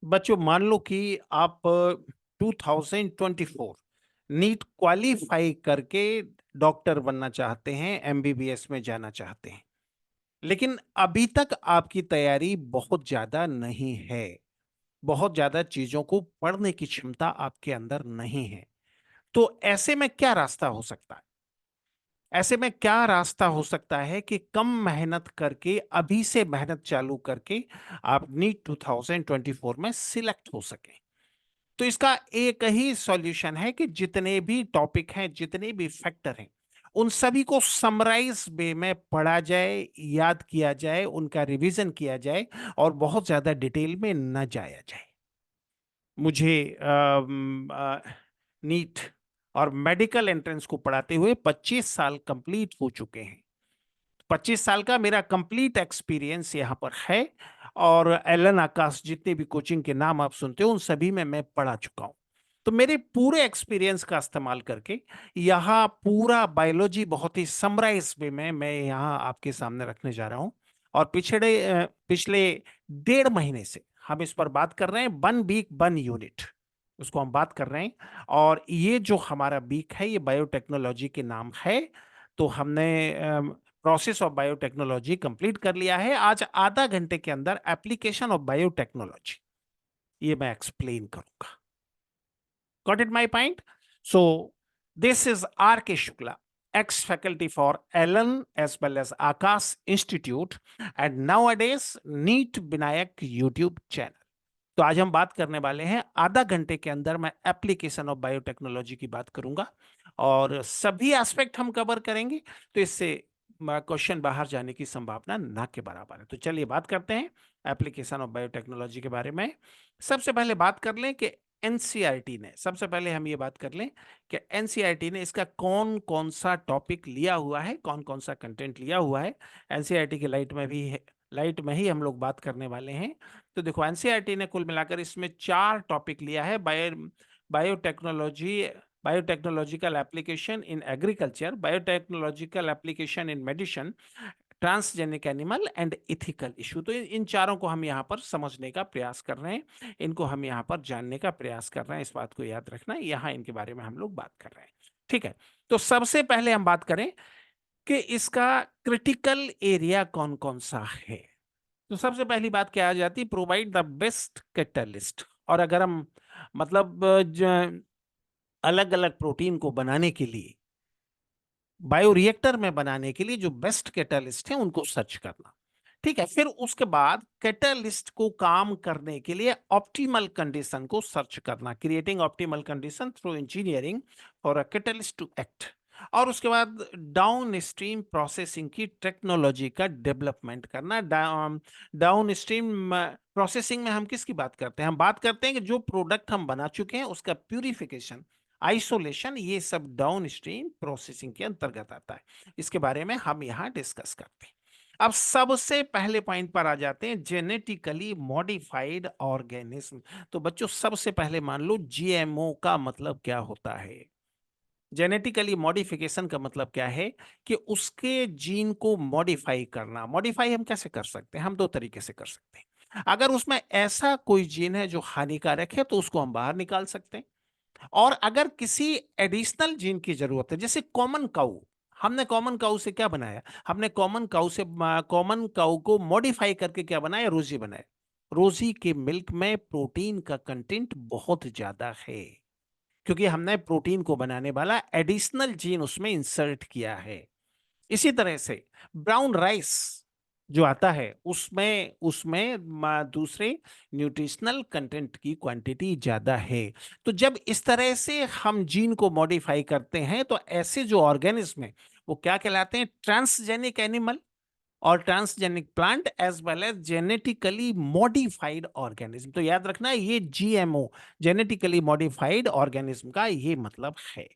बच्चों मान लो कि आप 2024 नीट क्वालिफाई करके डॉक्टर बनना चाहते हैं, एमबीबीएस में जाना चाहते हैं, लेकिन अभी तक आपकी तैयारी बहुत ज्यादा नहीं है, बहुत ज्यादा चीजों को पढ़ने की क्षमता आपके अंदर नहीं है। तो ऐसे में क्या रास्ता हो सकता है? ऐसे में क्या रास्ता हो सकता है कि कम मेहनत करके, अभी से मेहनत चालू करके आप नीट 2024 में सिलेक्ट हो सके? तो इसका एक ही सॉल्यूशन है कि जितने भी टॉपिक हैं, जितने भी फैक्टर हैं, उन सभी को समराइज वे में पढ़ा जाए, याद किया जाए, उनका रिवीजन किया जाए और बहुत ज्यादा डिटेल में न जाया जाए। मुझे नीट और मेडिकल एंट्रेंस को पढ़ाते हुए 25 साल कंप्लीट हो चुके हैं। 25 साल का मेरा कंप्लीट एक्सपीरियंस यहाँ पर है और एलन आकाश जितने भी कोचिंग के नाम आप सुनते हो उन सभी में मैं पढ़ा चुका हूँ। तो मेरे पूरे एक्सपीरियंस का इस्तेमाल करके यहाँ पूरा बायोलॉजी बहुत ही समराइज वे में मैं यहाँ आपके सामने रखने जा रहा हूँ। और पिछले 1.5 महीने से हम इस पर बात कर रहे हैं, 1 वीक 1 यूनिट उसको हम बात कर रहे हैं। और ये जो हमारा वीक है ये बायोटेक्नोलॉजी के नाम है। तो हमने प्रोसेस ऑफ बायोटेक्नोलॉजी कंप्लीट कर लिया है। आज आधा घंटे के अंदर एप्लीकेशन ऑफ बायोटेक्नोलॉजी ये मैं एक्सप्लेन करूंगा। Got it my point? So this is R K Shukla, ex faculty for Allen as well as Akash Institute and nowadays NEET Binayak YouTube channel। तो आज हम बात करने वाले हैं, आधा घंटे के अंदर मैं एप्लीकेशन ऑफ बायोटेक्नोलॉजी की बात करूंगा और सभी एस्पेक्ट हम कवर करेंगे। तो इससे क्वेश्चन बाहर जाने की संभावना ना के बराबर है। तो चलिए बात करते हैं एप्लीकेशन ऑफ बायोटेक्नोलॉजी के बारे में। सबसे पहले बात कर लें कि एनसीईआरटी ने, सबसे पहले हम ये बात कर लें कि एनसीईआरटी ने इसका कौन कौन सा टॉपिक लिया हुआ है, कौन कौन सा कंटेंट लिया हुआ है। एनसीईआरटी के लाइट में ही हम लोग बात करने वाले हैं। तो देखो एनसीईआरटी ने कुल मिलाकर इसमें 4 टॉपिक लिया है। Biotechnology, biotechnological application in agriculture, biotechnological application in medicine, transgenic animal and ethical issue. तो इन चारों को हम यहाँ पर समझने का प्रयास कर रहे हैं, इनको हम यहाँ पर जानने का प्रयास कर रहे हैं। इस बात को याद रखना, यहाँ इनके बारे में हम लोग बात कर रहे हैं। ठीक है, तो सबसे पहले हम बात करें कि इसका क्रिटिकल एरिया कौन कौन सा है। तो सबसे पहली बात क्या आ जाती है? Provide the best catalyst. और अगर हम मतलब अलग अलग प्रोटीन को बनाने के लिए, बायोरिएक्टर में बनाने के लिए जो बेस्ट कैटलिस्ट है उनको सर्च करना। ठीक है, फिर उसके बाद कैटलिस्ट को काम करने के लिए ऑप्टिमल कंडीशन को सर्च करना, creating optimal condition through engineering for a catalyst to act. और उसके बाद डाउन स्ट्रीम प्रोसेसिंग की टेक्नोलॉजी का डेवलपमेंट करना। डाउन स्ट्रीम प्रोसेसिंग में हम किसकी बात करते हैं? हम बात करते हैं कि जो प्रोडक्ट हम बना चुके हैं उसका प्यूरिफिकेशन, आइसोलेशन, ये सब डाउन स्ट्रीम प्रोसेसिंग के अंतर्गत आता है। इसके बारे में हम यहाँ डिस्कस करते हैं। अब सबसे पहले पॉइंट पर आ जाते हैं, जेनेटिकली मॉडिफाइड ऑर्गेनिज्म। तो बच्चों सबसे पहले मान लो जीएमओ का मतलब क्या होता है। जेनेटिकली मॉडिफिकेशन का मतलब क्या है कि उसके जीन को मॉडिफाई करना। मॉडिफाई हम कैसे कर सकते हैं? हम 2 तरीके से कर सकते हैं। अगर उसमें ऐसा कोई जीन है जो हानिकारक है तो उसको हम बाहर निकाल सकते हैं। और अगर किसी एडिशनल जीन की जरूरत है, जैसे कॉमन काऊ, हमने कॉमन काऊ से क्या बनाया? हमने कॉमन काऊ को मॉडिफाई करके क्या बनाया? रोजी बनाया। रोजी के मिल्क में प्रोटीन का कंटेंट बहुत ज्यादा है, क्योंकि हमने प्रोटीन को बनाने वाला एडिशनल जीन उसमें इंसर्ट किया है। इसी तरह से ब्राउन राइस जो आता है उसमें उसमें दूसरे न्यूट्रिशनल कंटेंट की क्वांटिटी ज्यादा है। तो जब इस तरह से हम जीन को मॉडिफाई करते हैं तो ऐसे जो ऑर्गेनिज्म है वो क्या कहलाते हैं? ट्रांसजेनिक एनिमल और transgenic plant as well as genetically modified organism. तो याद रखना ये जीएमओ, जेनेटिकली मॉडिफाइड ऑर्गेनिज्म का ये मतलब है।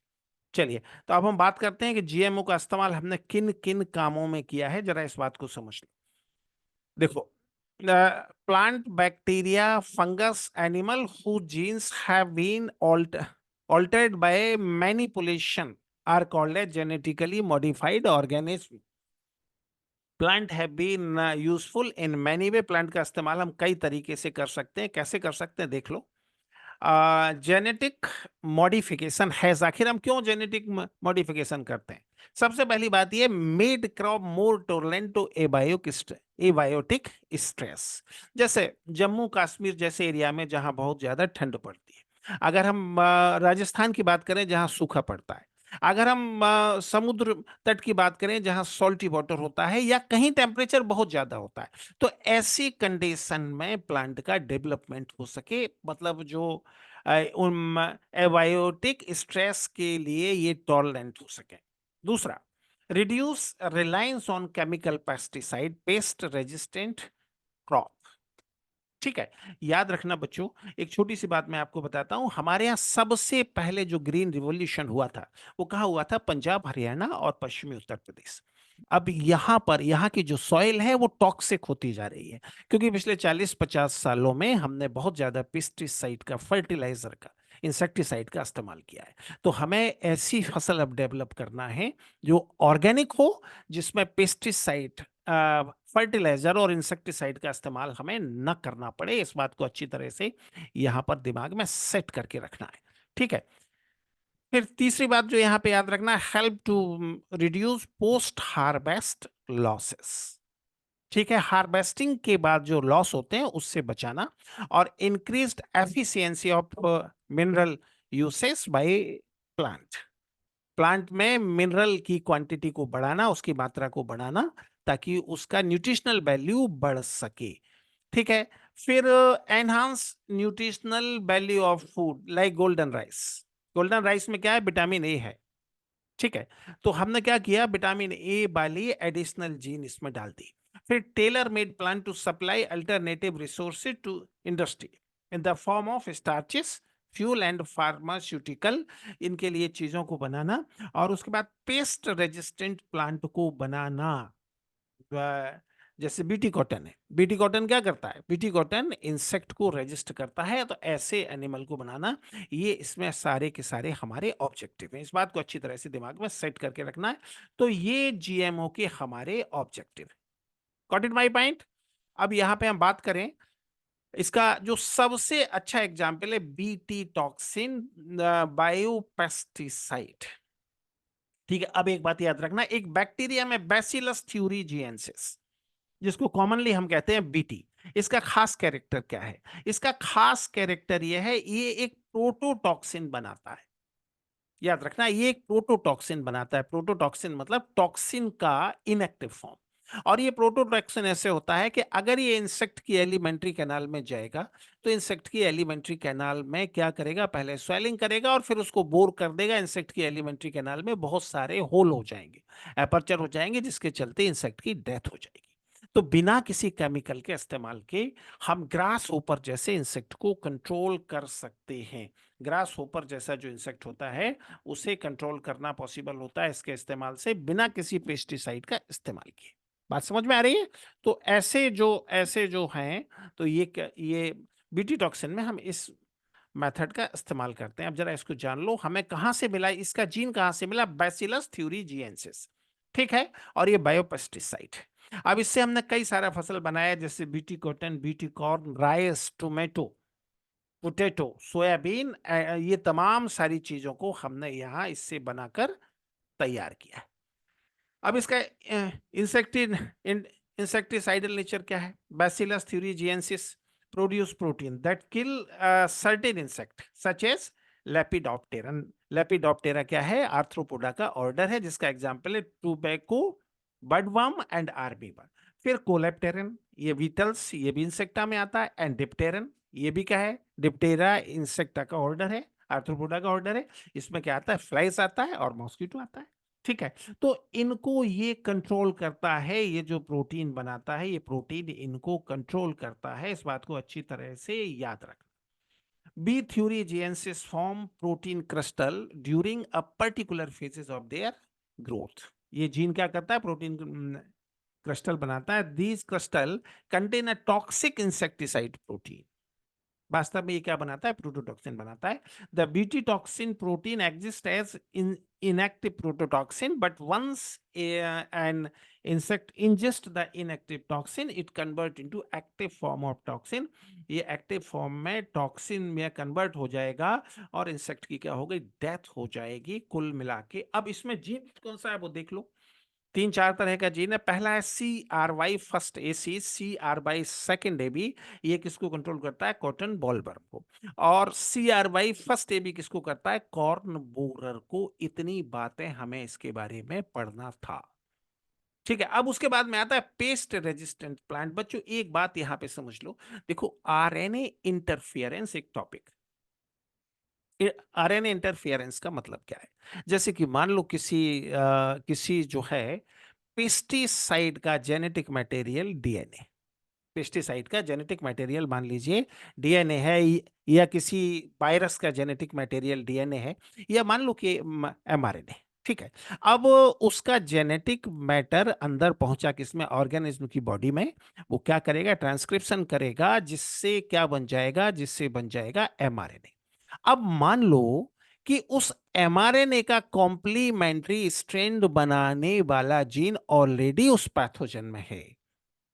चलिए, तो अब हम बात करते हैं कि जीएमओ का इस्तेमाल हमने किन किन कामों में किया है, जरा इस बात को समझ लो। देखो, plant, bacteria, fungus, animal whose genes have been altered by manipulation are called as genetically modified organism। Plant have been useful in many way. Plant का इस्तेमाल हम कई तरीके से कर सकते हैं। कैसे कर सकते हैं देख लो। जेनेटिक मॉडिफिकेशन है। आखिर हम क्यों जेनेटिक मॉडिफिकेशन करते हैं? सबसे पहली बात ये, made crop more tolerant to abiotic stress. जैसे जम्मू कश्मीर जैसे एरिया में जहां बहुत ज्यादा ठंड पड़ती है, अगर हम राजस्थान की बात करें जहां सूखा पड़ता है, अगर हम समुद्र तट की बात करें जहां सॉल्टी वाटर होता है, या कहीं टेम्परेचर बहुत ज्यादा होता है, तो ऐसी कंडीशन में प्लांट का डेवलपमेंट हो सके, मतलब जो एबायोटिक स्ट्रेस के लिए ये टॉलरेंट हो सके। दूसरा, reduce reliance on chemical pesticide, pest resistant crop. ठीक है, याद रखना बच्चों, एक छोटी सी बात मैं आपको बताता हूं। हमारे यहाँ सबसे पहले जो ग्रीन रिवॉल्यूशन हुआ था, वो कहाँ हुआ था? पंजाब, हरियाणा और पश्चिमी उत्तर प्रदेश। अब यहाँ पर यहाँ की जो सॉइल है वो टॉक्सिक होती जा रही है, क्योंकि पिछले 40-50 सालों में हमने बहुत ज्यादा पेस्टिसाइड का, फर्टिलाइजर का, इंसेक्टिसाइड का इस्तेमाल किया है। तो हमें ऐसी फसल अब डेवलप करना है जो ऑर्गेनिक हो, जिसमें पेस्टिसाइड, फर्टिलाइजर और इंसेक्टिसाइड का इस्तेमाल हमें न करना पड़े। इस बात को अच्छी तरह से यहां पर दिमाग में सेट करके रखना है। ठीक है, फिर तीसरी बात जो यहां पे याद रखना है, help to reduce post harvest losses. ठीक है, हार्वेस्टिंग के बाद जो लॉस होते हैं उससे बचाना, और increased efficiency of mineral usage by plant. Plant में मिनरल की क्वांटिटी को बढ़ाना, उसकी मात्रा को बढ़ाना, ताकि उसका न्यूट्रिशनल वैल्यू बढ़ सके। ठीक है, फिर enhance nutritional value of food like golden rice. Golden rice में क्या है? विटामिन ए है। ठीक है, तो हमने क्या किया? विटामिन ए वाली एडिशनल जीन इसमें डाल दी। फिर tailor made plan to supply alternative resources to industry in the form of starches, fuel and pharmaceutical, इनके लिए चीजों को बनाना। और उसके बाद पेस्ट रेजिस्टेंट प्लांट को बनाना। जैसे बीटी कॉटन है, बीटी कॉटन क्या करता है? बीटी कॉटन इंसेक्ट को रेजिस्ट करता है, तो ऐसे एनिमल को बनाना, ये इसमें सारे के सारे हमारे ऑब्जेक्टिव हैं। इस बात को अच्छी तरह से दिमाग में सेट करके रखना है। तो ये जीएमओ के हमारे objective. Got it my point? अब यहाँ पे हम बात करें, इसका जो सबसे अच्छा एग्जाम्पल है बीटी टॉक्सिन बायोपेस्टिसाइड। ठीक है, अब एक बात याद रखना, एक बैक्टीरिया में बैसिलस थ्यूरीजिएंसिस, जिसको कॉमनली हम कहते हैं बीटी, इसका खास कैरेक्टर क्या है? इसका खास कैरेक्टर यह है, ये एक प्रोटोटॉक्सिन बनाता है। याद रखना, ये एक प्रोटोटॉक्सिन बनाता है। प्रोटोटॉक्सिन मतलब टॉक्सिन का इनएक्टिव फॉर्म। और ये प्रोटोटॉक्सिन ऐसे होता है कि अगर ये इंसेक्ट की एलिमेंट्री कैनाल में जाएगा, तो इंसेक्ट की एलिमेंट्री कैनाल में क्या करेगा? पहले स्वेलिंग करेगा और फिर उसको बोर कर देगा। इंसेक्ट की एलिमेंट्री कैनाल में बहुत सारे होल हो जाएंगे, एपर्चर हो जाएंगे, जिसके चलते इंसेक्ट की डेथ हो जाएगी। तो बिना किसी केमिकल के इस्तेमाल के हम ग्रास होपर जैसे इंसेक्ट को कंट्रोल कर सकते हैं। ग्रास होपर जैसा जो इंसेक्ट होता है, उसे कंट्रोल करना पॉसिबल होता है इसके इस्तेमाल से, बिना किसी पेस्टिसाइड का इस्तेमाल किए। बात समझ में आ रही है? तो ऐसे जो हैं, तो ये बीटी टॉक्सिन में हम इस मेथड का इस्तेमाल करते हैं। अब जरा इसको जान लो, हमें कहां से मिला, इसका जीन कहां से मिला? बैसिलस थ्यूरीजिएंसिस। ठीक है, और ये बायोपेस्टिसाइड है। अब इससे हमने कई सारा फसल बनाया, जैसे BT cotton, BT corn, rice, tomato, potato, soybean, ये तमाम सारी चीजों को हमने यहाँ इससे बनाकर तैयार किया है। अब इसका इंसेक्टिन इंसेक्टिसाइडल नेचर क्या है? Bacillus thuringiensis produce protein that kill certain insect such as lepidopteran. Lepidoptera क्या है? आर्थ्रोपोडा का ऑर्डर है, जिसका एग्जांपल है टूबैको, बडवर्म एंड आर्मीवर्म। फिर कोलेप्टेरन, ये वीटल्स, ये भी इंसेक्टा में आता है। एंड डिप्टेरन, ये भी क्या है? डिप्टेरा इंसेक्टा का ऑर्डर है, आर्थ्रोपोडा का ऑर्डर है। इसमें क्या आता है? फ्लाइज आता है और मॉस्किटो आता है। ठीक है, तो इनको ये कंट्रोल करता है, ये जो प्रोटीन बनाता है, ये प्रोटीन इनको कंट्रोल करता है। इस बात को अच्छी तरह से याद रखना। B thuringiensis form protein crystal during a particular phases of their growth. ये जीन क्या करता है? प्रोटीन क्रिस्टल बनाता है। These crystal contain a toxic insecticide protein. वास्तव में ये क्या बनाता है? प्रोटोटॉक्सिन बनाता है। The BT toxin protein exist as inactive prototoxin, but once an insect ingest the inactive toxin, it convert into active form of toxin. ये active form में टॉक्सिन में कन्वर्ट हो जाएगा और इंसेक्ट की क्या हो गई? डेथ हो जाएगी कुल मिला के। अब इसमें जीन कौन सा है वो देख लो। तीन चार तरह का जीन है। पहला है CRY first AC, CRY second AB। ये किसको कंट्रोल करता है? कॉटन बॉलवर्म को। और CRY फर्स्ट AB किसको करता है? कॉर्न बोरर को। इतनी बातें हमें इसके बारे में पढ़ना था। ठीक है, अब उसके बाद में आता है पेस्ट रेजिस्टेंट प्लांट। बच्चों एक बात यहां पे समझ लो, देखो RNA इंटरफियरेंस एक टॉपिक। RNA इंटरफियरेंस का मतलब क्या है? जैसे कि मान लो किसी जो है पेस्टिसाइड का जेनेटिक मटेरियल डीएनए, पेस्टिसाइड का जेनेटिक मटेरियल मान लीजिए डीएनए है, या किसी वायरस का जेनेटिक मटेरियल डीएनए है, या मान लो कि एमआरएनए। ठीक है, अब उसका जेनेटिक मैटर अंदर पहुंचा किसमें? ऑर्गेनिज्म की बॉडी में। वो क्या करेगा? ट्रांसक्रिप्शन करेगा, जिससे क्या बन जाएगा? जिससे बन जाएगा एमआरएनए। अब मान लो कि उस एमआरएनए का कॉम्प्लीमेंट्री स्ट्रैंड बनाने वाला जीन ऑलरेडी उस पैथोजन में है,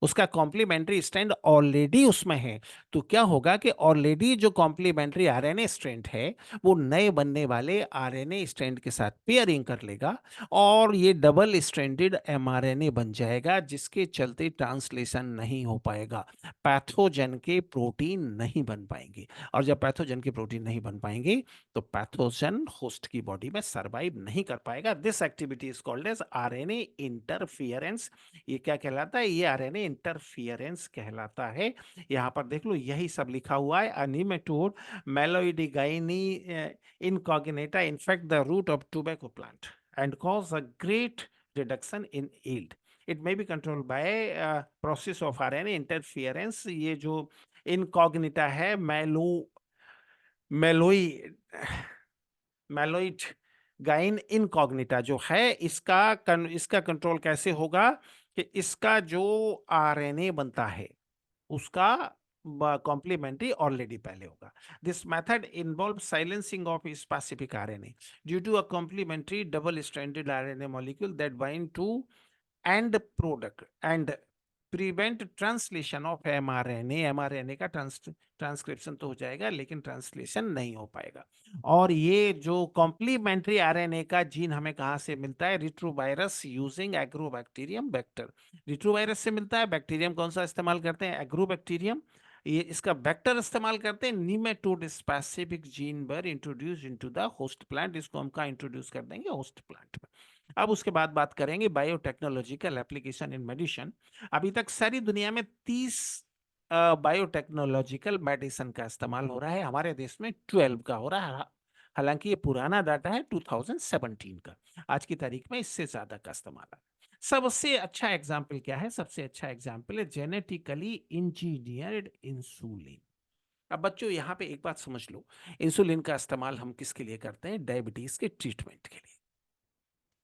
उसका कॉम्प्लीमेंट्री स्ट्रैंड ऑलरेडी उसमें है। तो क्या होगा कि ऑलरेडी जो कॉम्प्लीमेंट्री आरएनए स्ट्रैंड है वो नए बनने वाले आरएनए स्ट्रैंड के साथ पेयरिंग कर लेगा और ये डबल स्ट्रैंडेड एमआरएनए बन जाएगा, जिसके चलते ट्रांसलेशन नहीं हो पाएगा, पैथोजन के प्रोटीन नहीं बन पाएंगे। और जब पैथोजन के प्रोटीन नहीं बन पाएंगे तो पैथोजन होस्ट की बॉडी में सरवाइव नहीं कर पाएगा। This activity is called as RNA interference. ये क्या कहलाता है? ये आरएनए इंटरफियरेंस कहलाता है। यहां पर देख लो यही सब लिखा हुआ है। Nematode Meloidogyne incognita infect the root of tobacco plant and cause a great reduction in yield. It may be controlled by process of RNA interference. ये जो इनकॉग्निटा है, मेलोई मेलोइड गाइन इनकॉग्निटा जो है, इसका कंट्रोल कैसे होगा? कि इसका जो आरएनए बनता है उसका कॉम्प्लीमेंट्री ऑलरेडी पहले होगा। This method involve silencing of specific RNA due to a complementary double stranded RNA molecule that bind to and product and prevent translation of mRNA. MRNA का ट्रांसक्रिप्शन तो हो जाएगा लेकिन ट्रांसलेशन नहीं हो पाएगा। और ये जो कॉम्प्लीमेंट्री आरएनए का जीन हमें कहाँ से मिलता है? Retrovirus using agrobacterium vector. Retrovirus से मिलता है। बैक्टीरियम कौन सा इस्तेमाल करते हैं? एग्रोबैक्टीरियम। ये इसका वेक्टर इस्तेमाल करते हैं। नीमेटोड स्पेसिफिक जीन बर introduce into the host plant. इसको हम कहाँ इंट्रोड्यूस कर देंगे? होस्ट प्लांट में। अब उसके बाद बात करेंगे बायोटेक्नोलॉजिकल एप्लीकेशन इन मेडिसिन। अभी तक सारी दुनिया में 30 बायोटेक्नोलॉजिकल मेडिसिन का इस्तेमाल हो रहा है, हमारे देश में 12 का हो रहा है। हालांकि ये पुराना डाटा है 2017 का, आज की तारीख में इससे ज्यादा का इस्तेमाल है। सबसे अच्छा एग्जाम्पल क्या है? सबसे अच्छा एग्जाम्पल है जेनेटिकली इंजीनियर्ड इंसुलिन। अब बच्चों यहाँ पे एक बात समझ लो, इंसुलिन का इस्तेमाल हम किसके लिए करते हैं? डायबिटीज के ट्रीटमेंट के लिए।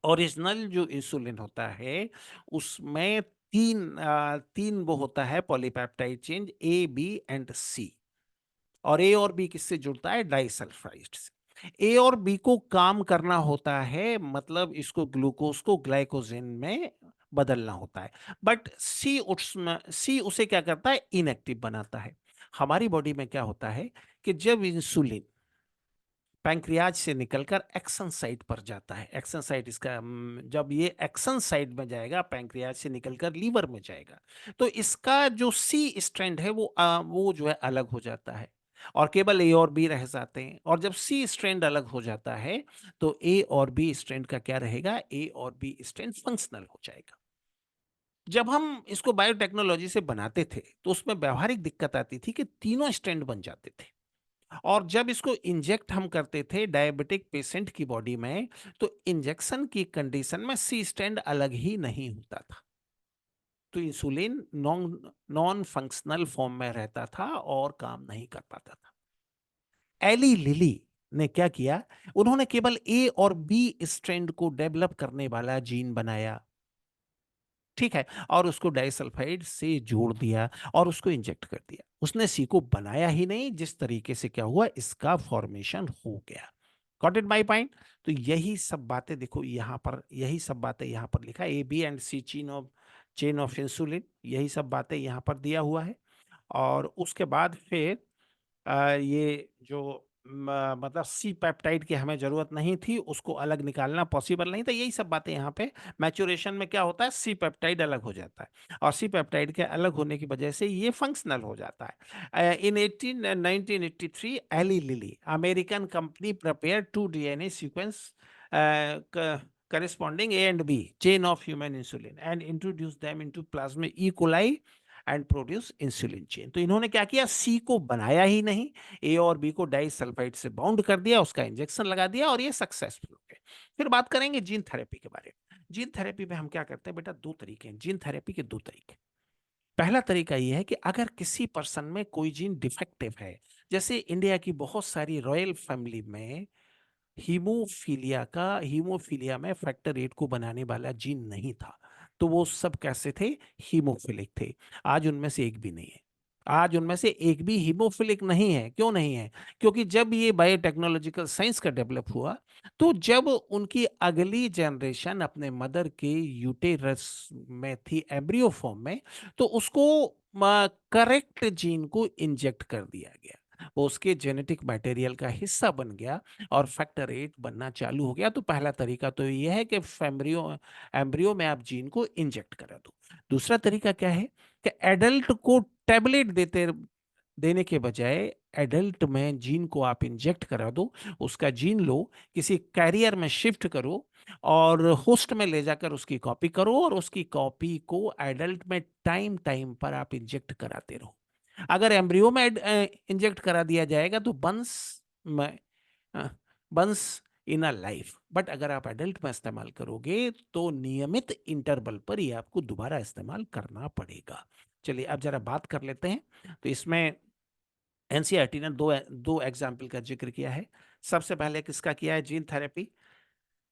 ओरिजिनल जो इंसुलिन होता है उसमें तीन वो होता है polypeptide change, A B and C। और ए और बी किससे जुड़ता है? डाइसल्फाइड से। ए और बी को काम करना होता है, मतलब इसको ग्लूकोज को ग्लाइकोजेन में बदलना होता है। बट सी उसे क्या करता है? इनएक्टिव बनाता है। हमारी बॉडी में क्या होता है कि जब इंसुलिन पैंक्रियाज से निकलकर एक्सन साइट पर जाता है, एक्सन साइट इसका जब ये एक्सन साइट में जाएगा, पैंक्रियाज से निकलकर लीवर में जाएगा, तो इसका जो सी स्ट्रैंड है वो जो है अलग हो जाता है और केवल ए और बी रह जाते हैं। और जब सी स्ट्रैंड अलग हो जाता है तो ए और बी स्ट्रैंड का क्या रहेगा? ए और बी स्ट्रैंड फंक्शनल हो जाएगा। जब हम इसको बायोटेक्नोलॉजी से बनाते थे तो उसमें व्यवहारिक दिक्कत आती थी कि तीनों स्ट्रैंड बन जाते थे। और जब इसको इंजेक्ट हम करते थे डायबिटिक पेशेंट की बॉडी में, तो इंजेक्शन की कंडीशन में सी स्टैंड अलग ही नहीं होता था। तो इंसुलिन नॉन फंक्शनल फॉर्म में रहता था और काम नहीं कर पाता था। एली लिली ने क्या किया? उन्होंने केवल ए और बी स्ट्रैंड को डेवलप करने वाला जीन बनाया। ठीक है, और उसको डाइसल्फाइड से जोड़ दिया और उसको इंजेक्ट कर दिया। उसने सी को बनाया ही नहीं, जिस तरीके से क्या हुआ, इसका फॉर्मेशन हो गया। Got it my point? तो यही सब बातें देखो यहाँ पर, यही सब बातें यहाँ पर लिखा है, A B and C chain of insulin, यही सब बातें यहाँ पर दिया हुआ है। और उसके बाद फिर ये जो मतलब सी पेप्टाइड की हमें जरूरत नहीं थी, उसको अलग निकालना पॉसिबल नहीं था, यही सब बातें यहाँ पे। मैच्योरेशन में क्या होता है, सी पेप्टाइड अलग हो जाता है, और सी पेप्टाइड के अलग होने की वजह से ये फंक्शनल हो जाता है। In 1983 Eli Lilly American company prepare 2 DNA sequence corresponding A and B chain of human insulin and introduce them into plasma E. coli and produce insulin chain. तो इन्होंने क्या किया, सी को बनाया ही नहीं, ए और बी को डाइसल्फाइड से बाउंड कर दिया, उसका इंजेक्शन लगा दिया और ये सक्सेसफुल हो गए। फिर बात करेंगे जीन थेरेपी के बारे में। जीन थेरेपी में हम क्या करते हैं बेटा, दो तरीके हैं जीन थेरेपी के, दो तरीके। पहला तरीका ये है कि अगर किसी पर्सन में कोई जीन डिफेक्टिव है, जैसे इंडिया की बहुत सारी रॉयल फैमिली में हीमोफीलिया में फैक्टर 8 को बनाने वाला जीन नहीं था, तो वो सब कैसे थे, हीमोफिलिक थे। आज उनमें से एक भी नहीं है, आज उनमें से एक भी हीमोफिलिक नहीं है। क्यों नहीं है? क्योंकि जब ये बायोटेक्नोलॉजिकल साइंस का डेवलप हुआ, तो जब उनकी अगली जनरेशन अपने मदर के यूटेरस में थी एम्ब्रियो फॉर्म में, तो उसको करेक्ट जीन को इंजेक्ट कर दिया गया, वो उसके जेनेटिक मटेरियल का हिस्सा बन गया और फैक्टर 8 बनना चालू हो गया। तो पहला तरीका तो ये है कि एम्ब्रियो में आप जीन को इंजेक्ट करा दो। दूसरा तरीका क्या है कि एडल्ट को टैबलेट देने के बजाय एडल्ट में जीन को आप इंजेक्ट करा दो, उसका जीन लो, किसी कैरियर में शिफ्ट करो और होस्ट में ले जाकर उसकी कॉपी करो, और उसकी कॉपी को एडल्ट में टाइम टाइम पर आप इंजेक्ट कराते रहो। अगर एम्ब्रियो में इंजेक्ट करा दिया जाएगा तो बंस इन अ लाइफ, बट अगर आप एडल्ट में इस्तेमाल करोगे तो नियमित इंटरवल पर ही आपको दोबारा इस्तेमाल करना पड़ेगा। चलिए अब जरा बात कर लेते हैं। तो इसमें एनसीईआरटी ने दो दो एग्जाम्पल का जिक्र किया है। सबसे पहले किसका किया है, gene therapy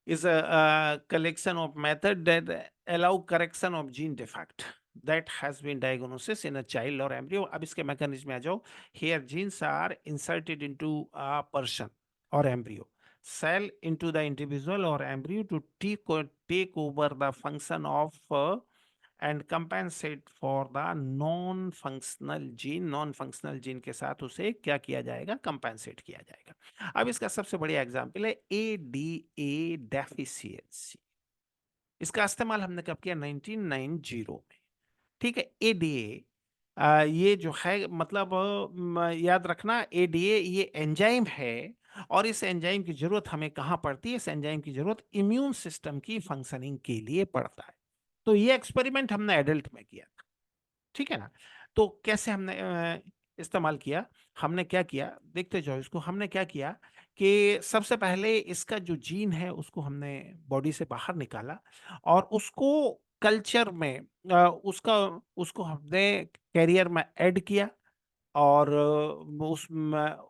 is a collection of method that allow correction of gene defect that has been diagnosis in a child or embryo। अब इसके मैकेनिज्म में आ जाओ। Here genes are inserted into a person or embryo cell into the individual or embryo to take over the function of and compensate for the non functional gene के साथ उसे क्या किया जाएगा, कंपेंसेट किया जाएगा। अब इसका सबसे बढ़िया एग्जांपल है एडीए डेफिशिएंसी। इसका इस्तेमाल हमने कब किया, 1990 में। ठीक है, एडीए ये जो है मतलब याद रखना, एडीए ये एंजाइम है, और इस एंजाइम की जरूरत हमें कहाँ पड़ती है, इस एंजाइम की जरूरत इम्यून सिस्टम की फंक्शनिंग के लिए पड़ता है। तो ये एक्सपेरिमेंट हमने एडल्ट में किया, ठीक है ना। तो कैसे हमने इस्तेमाल किया, हमने क्या किया, देखते जाओ इसको। हमने क्या किया कि सबसे पहले इसका जो जीन है उसको हमने बॉडी से बाहर निकाला, और उसको कल्चर में उसका उसको हमने कैरियर में ऐड किया। और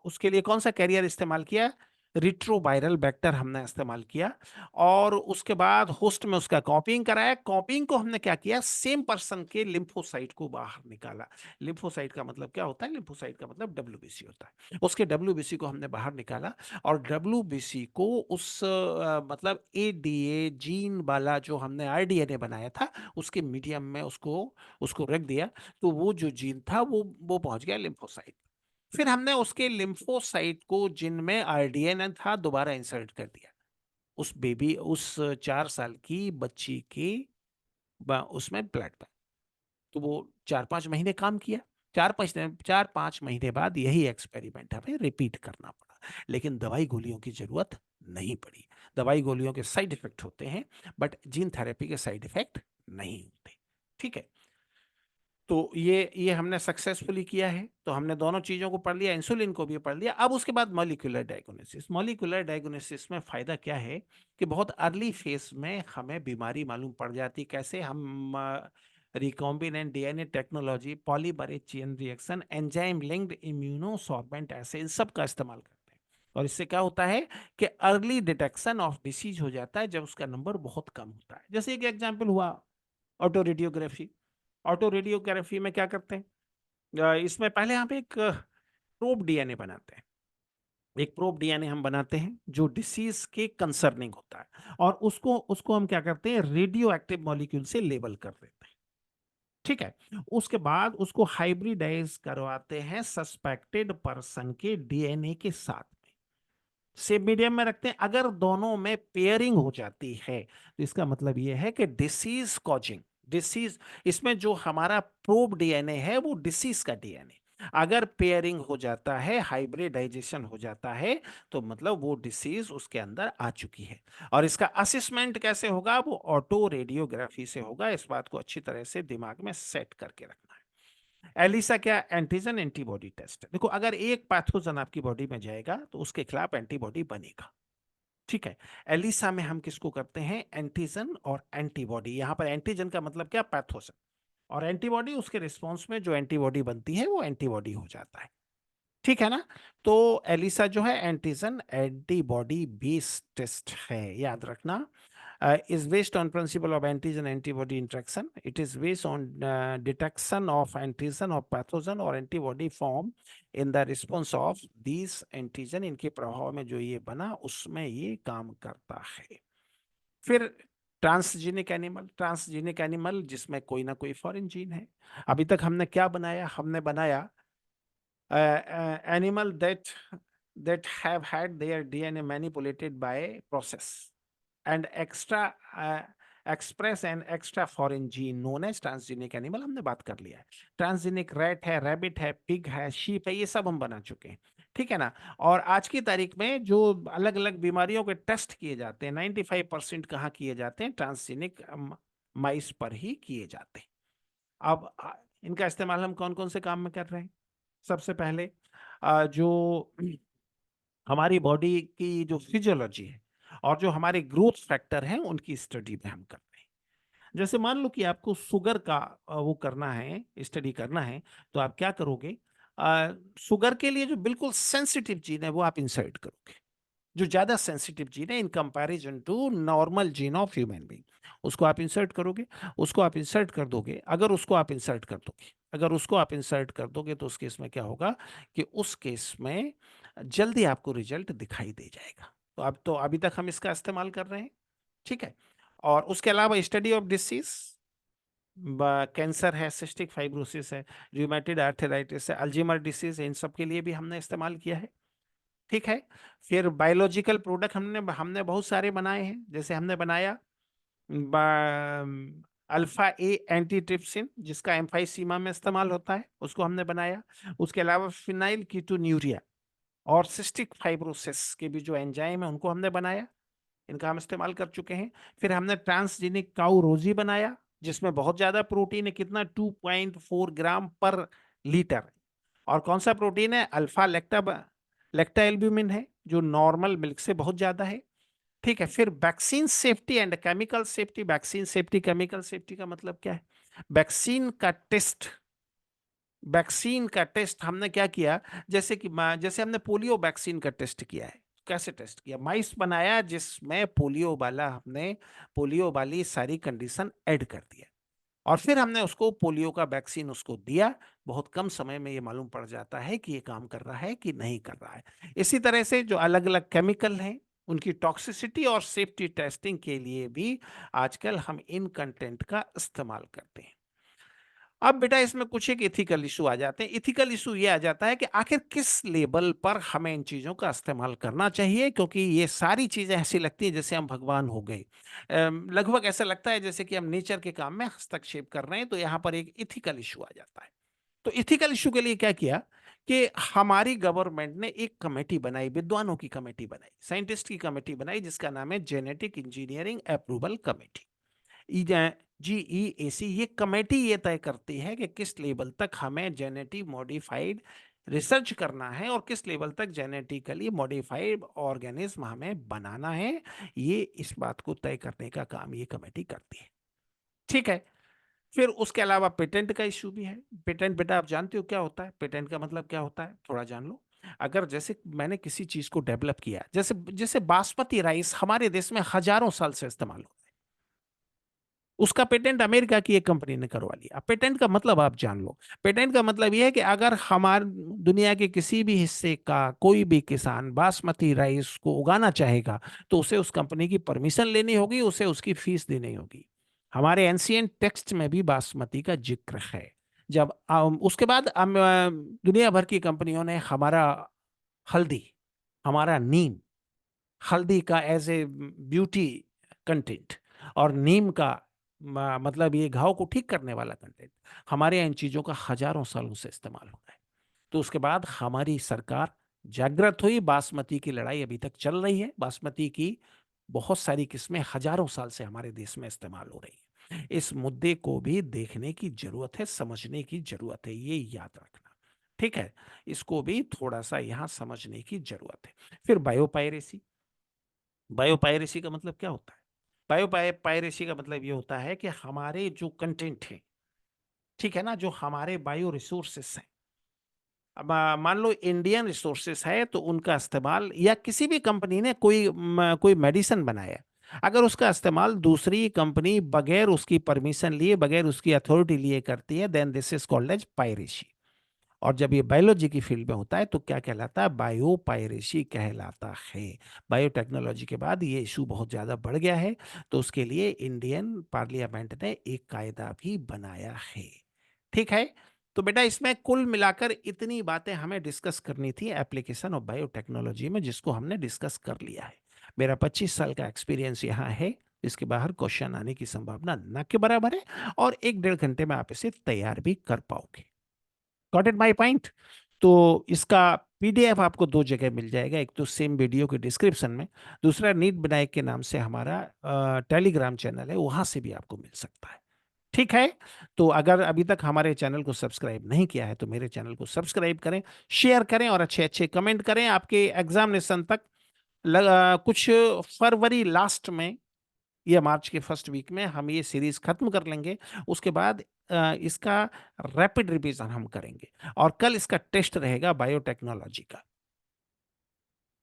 उसके लिए कौन सा कैरियर इस्तेमाल किया, रिट्रोवायरल वेक्टर हमने इस्तेमाल किया। और उसके बाद होस्ट में उसका कॉपिंग कराया। कॉपिंग को हमने क्या किया, सेम पर्सन के लिम्फोसाइट को बाहर निकाला। लिम्फोसाइट का मतलब क्या होता है, लिम्फोसाइट का मतलब डब्ल्यूबीसी होता है। उसके डब्ल्यूबीसी को हमने बाहर निकाला, और डब्ल्यूबीसी को उस मतलब एडीए जीन वाला जो हमने आरडीएनए बनाया था उसके मीडियम में उसको उसको रख दिया। तो वो जो जीन था वो पहुंच गया लिम्फोसाइट। फिर हमने उसके लिम्फोसाइट को जिनमें आरडीएनए था दोबारा इंसर्ट कर दिया उस बेबी, उस 4 साल की बच्ची के उसमें ब्लड में। तो वो 4-5 महीने काम किया। 4-5 महीने बाद यही एक्सपेरिमेंट हमें रिपीट करना पड़ा, लेकिन दवाई गोलियों की जरूरत नहीं पड़ी। दवाई गोलियों के साइड इफेक्ट होते हैं, बट जीन थेरेपी के साइड इफेक्ट नहीं होते। ठीक है, तो ये हमने सक्सेसफुली किया है। तो हमने दोनों चीजों को पढ़ लिया, इंसुलिन को भी पढ़ लिया। अब उसके बाद मॉलिक्यूलर डायग्नोसिस। मॉलिक्यूलर डायग्नोसिस में फायदा क्या है कि बहुत अर्ली फेज में हमें बीमारी मालूम पड़ जाती। कैसे, हम recombinant DNA technology, polymerase chain reaction, enzyme linked immunosorbent ऐसे इन सब का इस्तेमाल करते हैं। और इससे क्या होता है कि अर्ली डिटेक्शन ऑफ डिसीज हो जाता है जब उसका नंबर बहुत कम होता है। जैसे एक एग्जाम्पल हुआ ऑटो रेडियोग्राफी। ऑटो रेडियोग्राफी में क्या करते हैं, इसमें पहले हम एक प्रोब डीएनए बनाते हैं। एक प्रोब डीएनए हम बनाते हैं जो डिसीज के कंसर्निंग होता है, और उसको उसको हम क्या करते हैं, रेडियो एक्टिव मॉलिक्यूल से लेबल कर देते हैं। ठीक है। उसके बाद उसको हाइब्रिडाइज करवाते हैं सस्पेक्टेड पर्सन के डीएनए के साथ में, सेम मीडियम में रखते हैं। अगर दोनों में पेयरिंग हो जाती है तो इसका मतलब यह है कि डिसीज कॉजिंग, डिसीज, इसमें जो हमारा प्रोब डीएनए है वो डिसीज का डीएनए, अगर पेयरिंग हो जाता है, हाइब्रिडाइजेशन हो जाता है, तो मतलब वो डिसीज उसके अंदर आ चुकी है। और इसका असेसमेंट कैसे होगा, वो ऑटो रेडियोग्राफी से होगा। इस बात को अच्छी तरह से दिमाग में सेट करके रखना है। एलिसा क्या, एंटीजन एंटीबॉडी टेस्ट है। देखो, अगर एक पैथोजन आपकी बॉडी में जाएगा तो उसके खिलाफ एंटीबॉडी बनेगा। ठीक है। एलिसा में हम किसको करते हैं, एंटीजन और एंटीबॉडी। यहां पर एंटीजन का मतलब क्या, पैथोजन, और एंटीबॉडी उसके रिस्पॉन्स में जो एंटीबॉडी बनती है वो एंटीबॉडी हो जाता है। ठीक है ना। तो एलिसा जो है एंटीजन एंटीबॉडी बेस्ड टेस्ट है, याद रखना। Is based on principle of antigen antibody interaction. It is based on detection of antigen or pathogen or antibody form in the response of these antigen. इनके प्रभाव में जो ये बना उसमें ये काम करता है। फिर ट्रांसजीनिक एनिमल, ट्रांसजीनिक एनिमल जिसमें कोई ना कोई फॉरेन जीन है। अभी तक हमने क्या बनाया, हमने बनाया animal that have had their DNA manipulated by process and extra express an extra foreign gene known as transgenic animal, हमने बात कर लिया है। ट्रांसजेनिक रैट है, रैबिट है, पिग है, शीप है, ये सब हम बना चुके हैं। ठीक है ना। और आज की तारीख में जो अलग अलग बीमारियों के टेस्ट किए जाते हैं, 95% कहाँ किए जाते हैं, ट्रांसजेनिक माइस पर ही किए जाते हैं। अब इनका इस्तेमाल हम कौन कौन से काम में कर रहे हैं। सबसे पहले जो हमारी बॉडी की जो फिजियोलॉजी है और जो हमारे ग्रोथ फैक्टर हैं उनकी स्टडी में हम करते हैं। जैसे मान लो कि आपको शुगर का वो करना है, स्टडी करना है, तो आप क्या करोगे, शुगर के लिए जो बिल्कुल सेंसिटिव जीन है वो आप इंसर्ट करोगे, जो ज्यादा सेंसिटिव जीन है in comparison to normal gene of human being, उसको आप इंसर्ट करोगे। उसको आप इंसर्ट कर दोगे, अगर उसको आप इंसर्ट कर दोगे, अगर उसको आप इंसर्ट कर दोगे तो उस केस में क्या होगा कि उस केस में जल्दी आपको रिजल्ट दिखाई दे जाएगा। तो अब तो अभी तक हम इसका इस्तेमाल कर रहे हैं। ठीक है। और उसके अलावा स्टडी ऑफ डिसीज, कैंसर है, सिस्टिक फाइब्रोसिस है, रूमेटॉइड आर्थराइटिस है, अल्जीमर डिसीज है, इन सब के लिए भी हमने इस्तेमाल किया है। ठीक है। फिर बायोलॉजिकल प्रोडक्ट हमने हमने बहुत सारे बनाए हैं। जैसे हमने बनाया अल्फा ए एंटीट्रिप्सिन, जिसका एम्फाइसीमा में इस्तेमाल होता है, उसको हमने बनाया। उसके अलावा फिनाइल कीटोन्यूरिया और सिस्टिक फाइब्रोसिस के भी जो एंजाइम है उनको हमने बनाया, इनका हम इस्तेमाल कर चुके हैं। फिर हमने ट्रांसजेनिक काउ रोजी बनाया जिसमें बहुत ज्यादा प्रोटीन है, कितना, 2.4 ग्राम पर लीटर। और कौन सा प्रोटीन है, अल्फा लेक्टा, लेक्टा एल्ब्यूमिन है, जो नॉर्मल मिल्क से बहुत ज्यादा है। ठीक है। फिर vaccine safety and chemical safety. Vaccine safety, chemical safety का मतलब क्या है, वैक्सीन का टेस्ट, वैक्सीन का टेस्ट हमने क्या किया, जैसे कि जैसे हमने पोलियो वैक्सीन का टेस्ट किया है। कैसे टेस्ट किया, माइस बनाया जिसमें पोलियो वाला, हमने पोलियो वाली सारी कंडीशन ऐड कर दिया, और फिर हमने उसको पोलियो का वैक्सीन उसको दिया। बहुत कम समय में ये मालूम पड़ जाता है कि ये काम कर रहा है कि नहीं कर रहा है। इसी तरह से जो अलग अलग केमिकल हैं उनकी टॉक्सिसिटी और सेफ्टी टेस्टिंग के लिए भी आजकल हम इन कंटेंट का इस्तेमाल करते हैं। अब बेटा इसमें कुछ एक इथिकल इशू आ जाते हैं। इथिकल इशू ये आ जाता है कि आखिर किस लेवल पर हमें इन चीजों का इस्तेमाल करना चाहिए, क्योंकि ये सारी चीजें ऐसी लगती हैं जैसे हम भगवान हो गए। लगभग ऐसा लगता है जैसे कि हम नेचर के काम में हस्तक्षेप कर रहे हैं, तो यहाँ पर एक इथिकल इशू आ जाता है। तो इथिकल इशू के लिए क्या किया कि हमारी गवर्नमेंट ने एक कमेटी बनाई, विद्वानों की कमेटी बनाई, साइंटिस्ट की कमेटी बनाई, जिसका नाम है genetic engineering approval committee, GEAC। ये कमेटी ये तय करती है कि किस लेवल तक हमें जेनेटिक मॉडिफाइड रिसर्च करना है और किस लेवल तक जेनेटिकली मॉडिफाइड ऑर्गेनिज्म हमें बनाना है। ये इस बात को तय करने का काम ये कमेटी करती है। ठीक है। फिर उसके अलावा पेटेंट का इशू भी है। पेटेंट बेटा आप जानते हो क्या होता है, पेटेंट का मतलब क्या होता है, थोड़ा जान लो। अगर जैसे मैंने किसी चीज को डेवलप किया, जैसे जैसे बासमती राइस हमारे देश में हजारों साल से इस्तेमाल होता है, उसका पेटेंट अमेरिका की एक कंपनी ने करवा लिया। अब पेटेंट का मतलब आप जान लो। पेटेंट का मतलब यह है कि अगर हमारे दुनिया के किसी भी हिस्से का कोई भी किसान बासमती राइस को उगाना चाहेगा तो उसे उस कंपनी की परमिशन लेनी होगी, उसे उसकी फीस देनी होगी। हमारे एंशिएंट टेक्स्ट में भी बासमती का जिक्र है। जब उसके बाद दुनिया भर की कंपनियों ने हमारा हल्दी, हमारा नीम, हल्दी का एज ए ब्यूटी कंटेंट और नीम का मतलब ये घाव को ठीक करने वाला कंटेंट, हमारे यहाँ इन चीजों का हजारों सालों से इस्तेमाल हो रहा है। तो उसके बाद हमारी सरकार जागृत हुई, बासमती की लड़ाई अभी तक चल रही है। बासमती की बहुत सारी किस्में हजारों साल से हमारे देश में इस्तेमाल हो रही है। इस मुद्दे को भी देखने की जरूरत है, समझने की जरूरत है, ये याद रखना। ठीक है, इसको भी थोड़ा सा यहाँ समझने की जरूरत है। फिर बायोपायरेसी। बायोपायरेसी का मतलब क्या होता है? बायोपायरेसी का मतलब ये होता है कि हमारे जो कंटेंट है, ठीक है ना, जो हमारे बायो रिसोर्सेस हैं, अब मान लो इंडियन रिसोर्सेस है तो उनका इस्तेमाल, या किसी भी कंपनी ने कोई मेडिसिन बनाया, अगर उसका इस्तेमाल दूसरी कंपनी बगैर उसकी परमिशन लिए, बगैर उसकी अथॉरिटी लिए करती है, then this is called as piracy. और जब ये बायोलॉजी की फील्ड में होता है तो क्या कहलाता है? बायो पायरेसी कहलाता है। बायोटेक्नोलॉजी के बाद ये इशू बहुत ज्यादा बढ़ गया है, तो उसके लिए इंडियन पार्लियामेंट ने एक कायदा भी बनाया है। ठीक है, तो बेटा इसमें कुल मिलाकर इतनी बातें हमें डिस्कस करनी थी एप्लीकेशन ऑफ बायोटेक्नोलॉजी में, जिसको हमने डिस्कस कर लिया है। मेरा 25 साल का एक्सपीरियंस यहाँ है, इसके बाहर क्वेश्चन आने की संभावना न के बराबर है, और 1-1.5 घंटे में आप इसे तैयार भी कर पाओगे। Got it my point? तो इसका पीडीएफ आपको 2 जगह मिल जाएगा, एक तो सेम वीडियो के डिस्क्रिप्शन में, दूसरा नीट विनायक के नाम से हमारा टेलीग्राम चैनल है, वहां से भी आपको मिल सकता है। ठीक है, तो अगर अभी तक हमारे चैनल को सब्सक्राइब नहीं किया है तो मेरे चैनल को सब्सक्राइब करें, शेयर करें और अच्छे अच्छे कमेंट करें। आपके एग्जामिनेशन तक कुछ फरवरी लास्ट में या मार्च के फर्स्ट वीक में हम ये सीरीज खत्म कर लेंगे। उसके बाद इसका रैपिड रिवीजन हम करेंगे, और कल इसका टेस्ट रहेगा बायोटेक्नोलॉजी का।